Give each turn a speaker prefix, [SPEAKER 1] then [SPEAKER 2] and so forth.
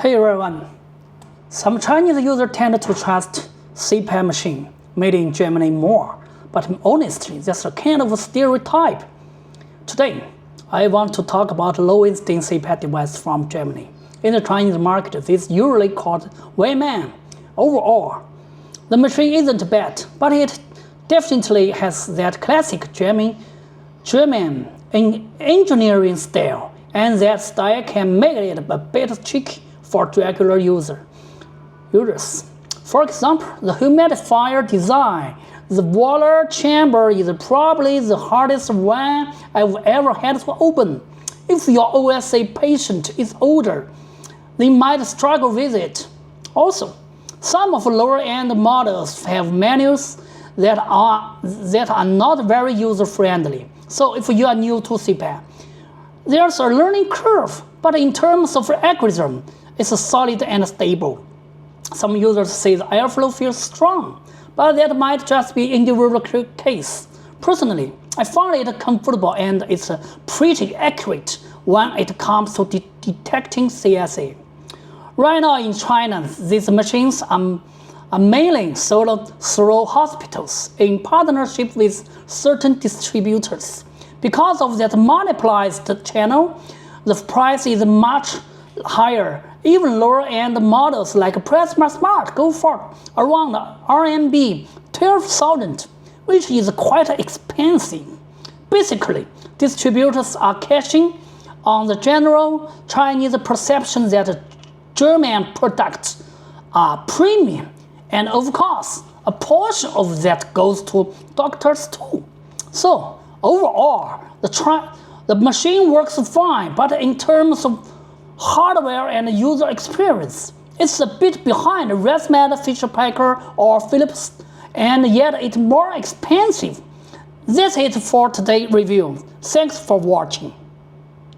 [SPEAKER 1] Hey everyone, some Chinese users tend to trust CPAP machine made in Germany more, but honestly, that's a kind of a stereotype. Today, I want to talk about Lowenstein CPAP device from Germany. In the Chinese market, this is usually called Weimanne. Overall, the machine isn't bad, but it definitely has that classic German engineering style, and that style can make it a bit tricky for regular users. For example, the humidifier design. The water chamber is probably the hardest one I've ever had to open. If your OSA patient is older, they might struggle with it. Also, some of the lower-end models have menus that are not very user-friendly. So if you are new to CPAP, there's a learning curve, but in terms of algorithm, it's solid and stable. Some users say the airflow feels strong, but that might just be individual case. Personally, I find it comfortable and it's pretty accurate when it comes to detecting CSA. Right now in China, these machines are mainly sold through hospitals in partnership with certain distributors. Because of that monopolized channel, the price is much higher. Even lower-end models like Prisma Smart go for around RMB 12,000, which is quite expensive. Basically, distributors are cashing on the general Chinese perception that German products are premium, and of course, a portion of that goes to doctors too. So overall, the machine works fine, but in terms of hardware and user experience, it's a bit behind ResMed, Fisher&Paykel, or Philips, and yet it's more expensive. That's it for today's review. Thanks for watching.